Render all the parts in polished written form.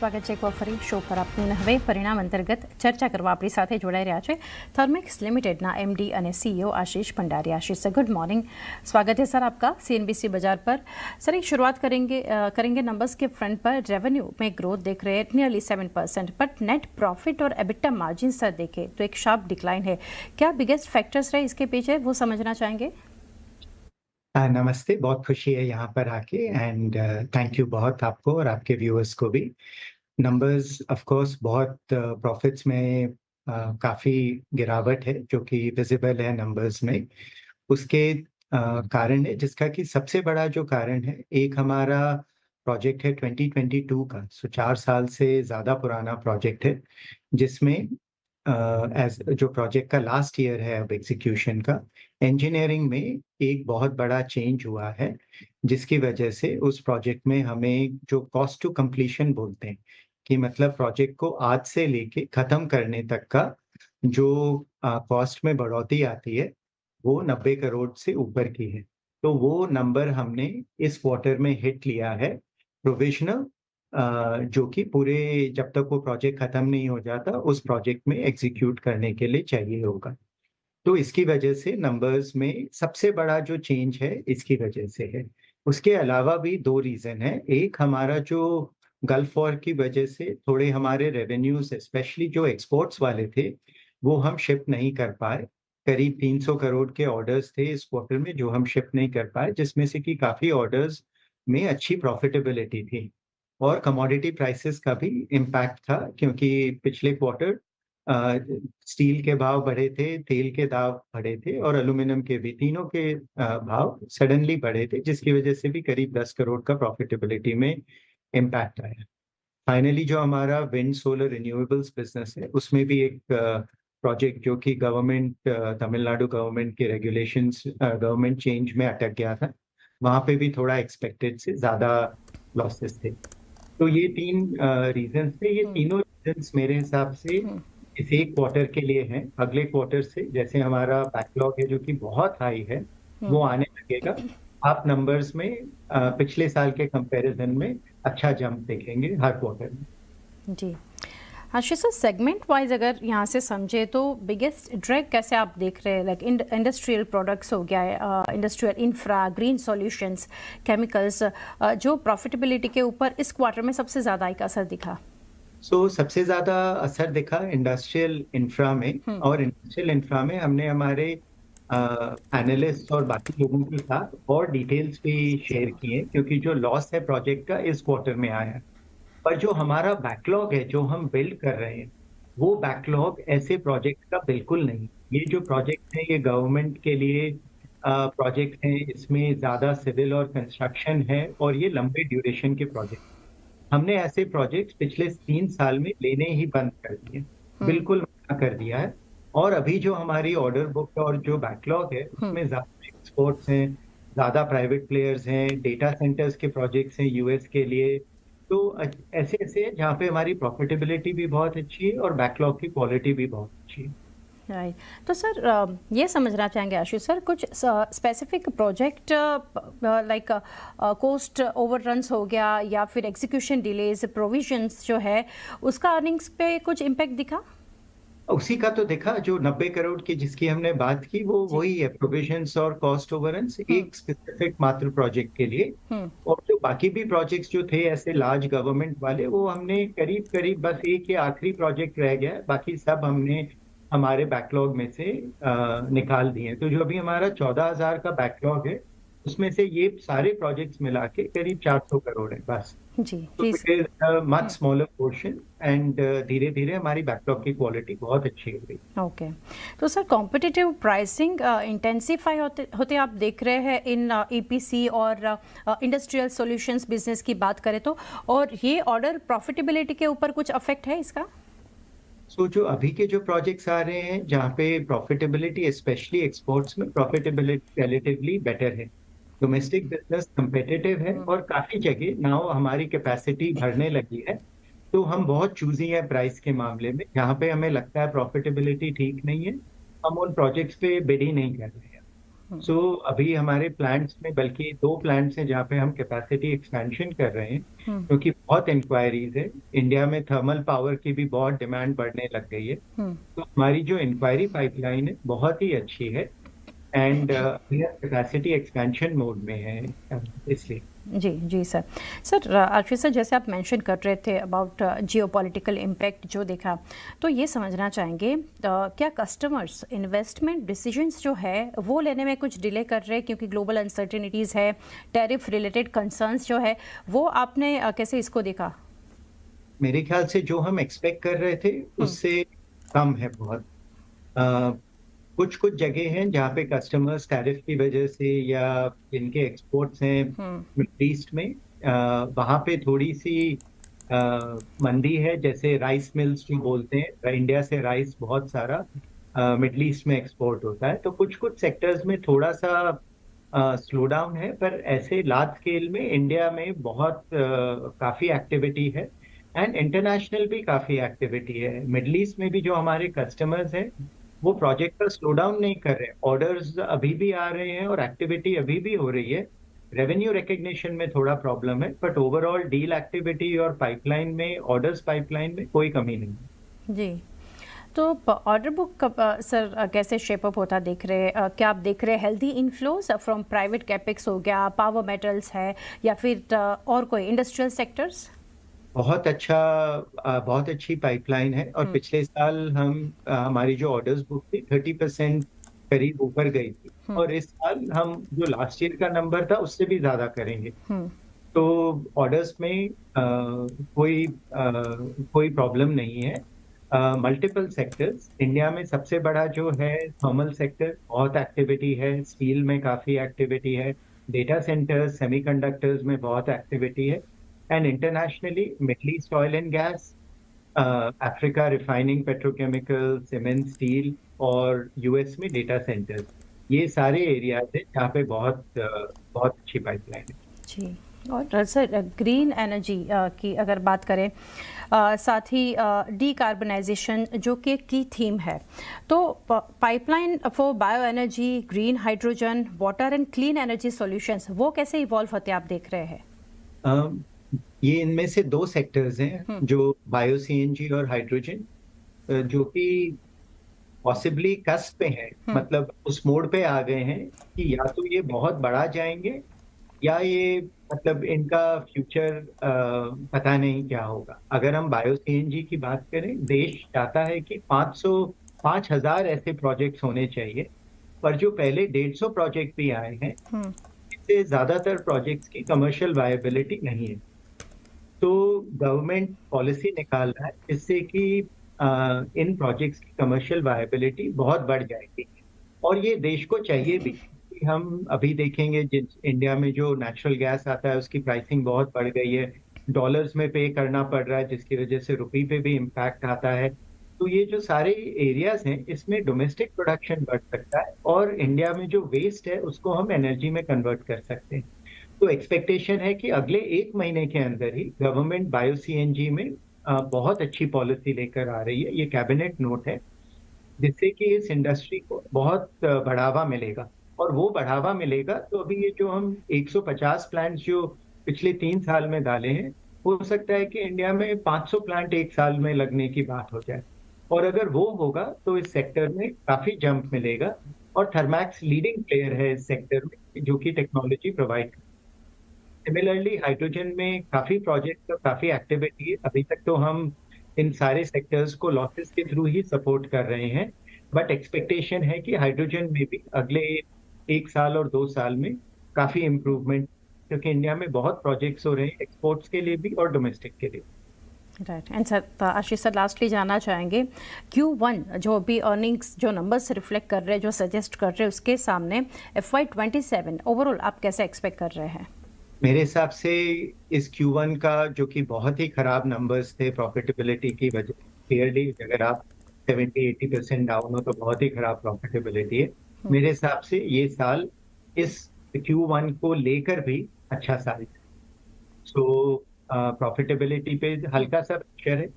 સ્વાગત છે એક વાર ફરી શો પર આપનું હવે પરિણામ અંતર્ગત ચર્ચા કરવા આપણી સાથે જોડાઈ રહ્યા છે थर्मेक्स लिमिटेडના एमडी અને सीईओ आशीष भंडारी। आशीष सर, गुड मॉर्निंग, स्वागत है सर आपका सीएनबीसी बाजार पर। सर एक शुरुआत करेंगे नंबर्स के फ्रंट पर। रेवेन्यू में ग्रोथ देख रहे हैं नियरली 7%, बट नेट प्रॉफिट और एबिटा मार्जिन सर देखें तो एक शार्प डिक्लाइन है। क्या बिगेस्ट फैक्टर्स रहे इसके पीछे, वो समझना चाहेंगे? नमस्ते, बहुत खुशी है यहाँ पर आके एंड थैंक यू बहुत आपको और आपके व्यूअर्स को भी। नंबर्स ऑफ कोर्स बहुत प्रॉफिट्स में काफ़ी गिरावट है जो कि विजिबल है नंबर्स में। उसके कारण है जिसका कि सबसे बड़ा जो कारण है, एक हमारा प्रोजेक्ट है 2022 का, सो 4 साल से ज़्यादा पुराना प्रोजेक्ट है, जिसमें जो प्रोजेक्ट का लास्ट ईयर है अब एग्जीक्यूशन का, इंजीनियरिंग में एक बहुत बड़ा चेंज हुआ है, जिसकी वजह से उस प्रोजेक्ट में हमें जो कॉस्ट टू कंप्लीशन बोलते हैं कि मतलब प्रोजेक्ट को आज से लेके खत्म करने तक का जो कॉस्ट में बढ़ोतरी आती है वो 90 करोड़ से ऊपर की है। तो वो नंबर हमने इस क्वार्टर में हिट लिया है प्रोविजनल, जो कि पूरे जब तक वो प्रोजेक्ट खत्म नहीं हो जाता उस प्रोजेक्ट में एग्जीक्यूट करने के लिए चाहिए होगा। तो इसकी वजह से नंबर्स में सबसे बड़ा जो चेंज है इसकी वजह से है। उसके अलावा भी 2 रीज़न है। एक, हमारा जो गल्फ वॉर की वजह से थोड़े हमारे रेवेन्यूज स्पेशली जो एक्सपोर्ट्स वाले थे वो हम शिप नहीं कर पाए। करीब 300 करोड़ के ऑर्डर्स थे इस क्वार्टर में जो हम शिप नहीं कर पाए, जिसमें से कि काफ़ी ऑर्डर्स में अच्छी प्रॉफिटेबिलिटी थी और कमोडिटी प्राइसेस का भी इम्पैक्ट था, क्योंकि पिछले क्वार्टर स्टील के भाव बढ़े थे, तेल के दाम बढ़े थे और एल्यूमिनियम के भी, तीनों के भाव सडनली बढ़े थे, जिसकी वजह से भी करीब 10 करोड़ का प्रॉफिटेबिलिटी में इम्पैक्ट आया। फाइनली जो हमारा विंड सोलर रिन्यूएबल्स बिजनेस है उसमें भी एक प्रोजेक्ट जो कि गवर्नमेंट, तमिलनाडु गवर्नमेंट के रेगुलेशंस, गवर्नमेंट चेंज में अटक गया था, वहाँ पे भी थोड़ा एक्सपेक्टेड से ज़्यादा लॉसेस थे। तो ये 3 रीजंस थे। ये तीनों रीजंस मेरे हिसाब से इस एक क्वार्टर के लिए हैं। अगले क्वार्टर से जैसे हमारा बैकलॉग है जो कि बहुत हाई है वो आने लगेगा, आप नंबर्स में पिछले साल के कंपैरिजन में अच्छा जंप देखेंगे हर क्वार्टर में। जी आशीष सर, सेगमेंट वाइज अगर यहाँ से समझे तो बिगेस्ट ड्रैग कैसे आप देख रहे हैं? लाइक इंडस्ट्रियल प्रोडक्ट्स हो गया है, industrial infra, green solutions, chemicals, जो प्रॉफिटेबिलिटी के ऊपर इस क्वार्टर में सबसे ज़्यादा एक असर दिखा? सबसे ज़्यादा असर दिखा इंडस्ट्रियल इंफ्रा में, और इंडस्ट्रियल इंफ्रा में हमने हमारे एनालिस्ट और बाकी लोगों के साथ और डिटेल्स भी शेयर किए, क्योंकि जो लॉस है प्रोजेक्ट का इस क्वार्टर में आया है, पर जो हमारा बैकलॉग है जो हम बिल्ड कर रहे हैं वो बैकलॉग ऐसे प्रोजेक्ट का बिल्कुल नहीं। ये जो प्रोजेक्ट है ये गवर्नमेंट के लिए प्रोजेक्ट है, इसमें ज़्यादा सिविल और कंस्ट्रक्शन है और ये लंबे ड्यूरेशन के प्रोजेक्ट। हमने ऐसे प्रोजेक्ट्स पिछले 3 साल में लेने ही बंद कर दिए, बिल्कुल मना कर दिया है। और अभी जो हमारी ऑर्डर बुक और जो बैकलॉग है उसमें ज़्यादा एक्सपोर्ट्स हैं, ज़्यादा प्राइवेट प्लेयर्स हैं, डेटा सेंटर्स के प्रोजेक्ट्स हैं यूएस के लिए। तो ऐसे ऐसे है जहाँ पे हमारी प्रॉफिटेबिलिटी भी बहुत अच्छी है और बैकलॉग की क्वालिटी भी बहुत अच्छी है। राइट, तो सर ये समझना चाहेंगे आशीष सर, कुछ स्पेसिफिक प्रोजेक्ट लाइक कॉस्ट ओवररन्स हो गया या फिर एग्जीक्यूशन डिलेज, प्रोविजंस जो है उसका अर्निंग्स पे कुछ इम्पैक्ट दिखा? उसी का तो देखा, जो 90 करोड़ की जिसकी हमने बात की वो वही है, प्रोविजंस और कॉस्ट ओवररन्स एक स्पेसिफिक मात्र प्रोजेक्ट के लिए। और जो बाकी भी प्रोजेक्ट्स जो थे ऐसे लार्ज गवर्नमेंट वाले, वो हमने करीब करीब बस एक ही आखिरी प्रोजेक्ट रह गया है, बाकी सब हमने हमारे बैकलॉग में से निकाल दिए। तो जो अभी हमारा 14,000 का बैकलॉग है उसमें से ये सारे प्रोजेक्ट्स मिला के करीब 400 करोड़ है बस। जी मच स्मॉलर पोर्शन एंड धीरे धीरे हमारी बैकलॉग की क्वालिटी बहुत अच्छी हो गई। ओके, तो सर कॉम्पिटिटिव प्राइसिंग इंटेंसिफाई होते आप देख रहे हैं इन ईपीसी और इंडस्ट्रियल सॉल्यूशंस बिजनेस की बात करें तो, और ये ऑर्डर प्रॉफिटेबिलिटी के ऊपर कुछ अफेक्ट है इसका? जो अभी के जो प्रोजेक्ट्स आ रहे हैं जहाँ पे प्रॉफिटेबिलिटी स्पेशली एक्सपोर्ट्स में प्रॉफिटेबिलिटी रिलेटिवली बेटर है, डोमेस्टिक बिजनेस कंपेटिटिव है और काफी जगह नाउ हमारी कैपेसिटी बढ़ने लगी है, तो हम बहुत चूजी है प्राइस के मामले में। जहाँ पे हमें लगता है प्रॉफिटेबिलिटी ठीक नहीं है, हम उन प्रोजेक्ट्स पे बिड ही नहीं कर रहे हैं। सो अभी हमारे प्लांट्स में बल्कि 2 प्लांट्स हैं जहाँ पे हम कैपेसिटी एक्सपेंशन कर रहे हैं, हम्म क्योंकि बहुत इंक्वायरीज है। इंडिया में थर्मल पावर की भी बहुत डिमांड बढ़ने लग गई है। हम्म तो हमारी जो इंक्वायरी पाइपलाइन है बहुत ही अच्छी है, एंड कैपेसिटी एक्सपेंशन मोड में है, इसलिए। जी जी सर। सर आशीष सर, जैसे आप मेंशन कर रहे थे अबाउट जियोपॉलिटिकल इम्पैक्ट जो देखा, तो ये समझना चाहेंगे क्या कस्टमर्स इन्वेस्टमेंट डिसीजंस जो है वो लेने में कुछ डिले कर रहे हैं क्योंकि ग्लोबल अनसर्टेनिटीज़ है, टैरिफ रिलेटेड कंसर्न्स जो है, वो आपने कैसे इसको देखा? मेरे ख्याल से जो हम एक्सपेक्ट कर रहे थे हम्म उससे कम है बहुत। कुछ कुछ जगह हैं जहाँ पे कस्टमर्स टैरिफ की वजह से या इनके एक्सपोर्ट्स हैं हम्म मिडल ईस्ट में, वहाँ पे थोड़ी सी अ, मंदी है। जैसे राइस मिल्स जो बोलते हैं, इंडिया से राइस बहुत सारा मिडल ईस्ट में एक्सपोर्ट होता है, तो कुछ कुछ सेक्टर्स में थोड़ा सा स्लो डाउन है। पर ऐसे लार्ज स्केल में इंडिया में बहुत काफी एक्टिविटी है, एंड इंटरनेशनल भी काफी एक्टिविटी है। मिडल ईस्ट में भी जो हमारे कस्टमर्स हैं वो प्रोजेक्ट का स्लो डाउन नहीं कर रहे हैं, ऑर्डर्स अभी भी आ रहे हैं और एक्टिविटी अभी भी हो रही है। रेवेन्यू रिकग्निशन में थोड़ा प्रॉब्लम है, बट ओवरऑल डील एक्टिविटी और पाइपलाइन में, ऑर्डर्स पाइपलाइन में कोई कमी नहीं है। जी। तो ऑर्डर बुक कब सर कैसे शेप अप होता देख रहे हैं? क्या आप देख रहे हैं healthy inflows from private capex हो गया, पावर मेटल्स है, या फिर और कोई इंडस्ट्रियल सेक्टर्स? बहुत अच्छी पाइपलाइन है, और हम्म पिछले साल हमारी जो ऑर्डर्स बुक थी 30% करीब ऊपर गई थी, हम्म और इस साल हम जो लास्ट ईयर का नंबर था उससे भी ज्यादा करेंगे। हम्म तो ऑर्डर्स में कोई प्रॉब्लम नहीं है। मल्टीपल सेक्टर्स, इंडिया में सबसे बड़ा जो है थर्मल सेक्टर, बहुत एक्टिविटी है। स्टील में काफी एक्टिविटी है। डेटा सेंटर्स, सेमीकंडक्टर्स में बहुत एक्टिविटी है। And internationally middle east oil and gas, Africa refining petrochemical, cement, steel, और यूएस में डेटा सेंटर्स, ये सारे एरियाज हैं जहाँ पे बहुत अच्छी पाइपलाइन है। जी। और सर ग्रीन एनर्जी की अगर बात करें, साथ ही डीकार्बनाइजेशन जो कि एक की थीम है, तो pipeline for bio energy, green hydrogen, water and clean energy solutions वो कैसे इवॉल्व होते आप देख रहे हैं? अम, ये इनमें से 2 सेक्टर्स हैं हम्म जो बायो सीएनजी और हाइड्रोजन, जो कि पॉसिबली कस्प पे हैं, हम्म मतलब उस मोड पे आ गए हैं कि या तो ये बहुत बड़ा जाएंगे, या ये मतलब इनका फ्यूचर पता नहीं क्या होगा। अगर हम बायो सीएनजी की बात करें, देश चाहता है कि 5,000 ऐसे प्रोजेक्ट्स होने चाहिए, पर जो पहले 150 प्रोजेक्ट भी आए हैं, हम्म इससे ज्यादातर प्रोजेक्ट्स की कमर्शियल वायबिलिटी नहीं है। तो गवर्नमेंट पॉलिसी निकाल रहा है जिससे कि इन प्रोजेक्ट्स की कमर्शियल वायबिलिटी बहुत बढ़ जाएगी, और ये देश को चाहिए भी। कि हम अभी देखेंगे जिन इंडिया में जो नेचुरल गैस आता है उसकी प्राइसिंग बहुत बढ़ गई है, डॉलर्स में पे करना पड़ रहा है, जिसकी वजह से रुपये पे भी इम्पैक्ट आता है। तो ये जो सारे एरियाज हैं इसमें डोमेस्टिक प्रोडक्शन बढ़ सकता है, और इंडिया में जो वेस्ट है उसको हम एनर्जी में कन्वर्ट कर सकते हैं। तो एक्सपेक्टेशन है कि अगले 1 महीने के अंदर ही गवर्नमेंट बायो सीएनजी में बहुत अच्छी पॉलिसी लेकर आ रही है। ये कैबिनेट नोट है, जिससे कि इस इंडस्ट्री को बहुत बढ़ावा मिलेगा। और वो बढ़ावा मिलेगा तो अभी ये जो हम 150 प्लांट्स जो पिछले 3 साल में डाले हैं, हो सकता है कि इंडिया में 500 प्लांट एक साल में लगने की बात हो जाए। और अगर वो होगा तो इस सेक्टर में काफी जंप मिलेगा, और थर्मैक्स लीडिंग प्लेयर है इस सेक्टर में जो कि टेक्नोलॉजी प्रोवाइड। सिमिलरली हाइड्रोजन में काफी प्रोजेक्ट और काफी एक्टिविटी है। अभी तक तो हम इन सारे सेक्टर्स को लॉसेस के थ्रू ही सपोर्ट कर रहे हैं, बट एक्सपेक्टेशन है कि हाइड्रोजन में भी अगले 1 साल और 2 साल में काफी इम्प्रूवमेंट, क्योंकि इंडिया में बहुत प्रोजेक्ट्स हो रहे हैं एक्सपोर्ट्स के लिए भी और डोमेस्टिक के लिए। Right. And sir Ashish sir, lastly जानना चाहेंगे Q1 जो भी अर्निंग्स जो नंबर्स रिफ्लेक्ट कर रहे हैं, जो सजेस्ट कर रहे हैं, उसके सामने FY27 ओवरऑल आप कैसे एक्सपेक्ट कर रहे हैं? मेरे हिसाब से इस Q1 का, जो कि बहुत ही खराब नंबर्स थे प्रॉफिटेबिलिटी की वजह, क्लियरली अगर आप 70-80% डाउन हो तो बहुत ही खराब प्रॉफिटेबिलिटी है। मेरे हिसाब से ये साल इस Q1 को लेकर भी अच्छा साल है। सो प्रॉफिटेबिलिटी पे हल्का सा प्रेशर है,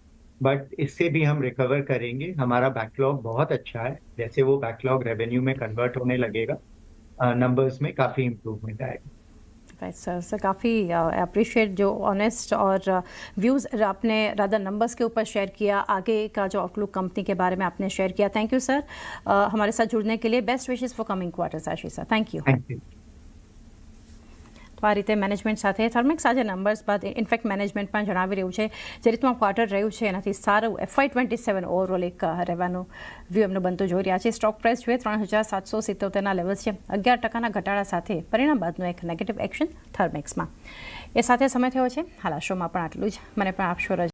बट इससे भी हम रिकवर करेंगे। हमारा बैकलॉग बहुत अच्छा है, जैसे वो बैकलॉग रेवेन्यू में कन्वर्ट होने लगेगा नंबर्स में काफ़ी इम्प्रूवमेंट आएगा। राइट सर, सर काफ़ी अप्रिशिएट जो ऑनेस्ट और व्यूज़ आपने रादर नंबर्स के ऊपर शेयर किया, आगे का जो आउटलुक कंपनी के बारे में आपने शेयर किया। थैंक यू सर हमारे साथ जुड़ने के लिए। Best wishes for coming quarters Ashish sir, thank you. Thank you. તો આ રીતે મેનેજમેન્ટ સાથે થર્મેક્સ આજે નંબર્સ બાદ ઇનફેક્ટ મેનેજમેન્ટ પણ જણાવી રહ્યું છે જે રીતનું ક્વાર્ટર રહ્યું છે એનાથી સારું FY27 ઓવરઓલ એક રહેવાનું વ્યૂ એમનું બનતું જોઈ રહ્યા છે। સ્ટોક પ્રાઇસ જોઈએ 3777ના લેવલ્સ છે, 11% ઘટાડા સાથે પરિણામ બાદનું એક નેગેટિવ એક્શન થર્મેક્સમાં। એ સાથે સમય થયો છે હાલ આ શોમાં પણ આટલું જ, મને પણ આપશો રજા।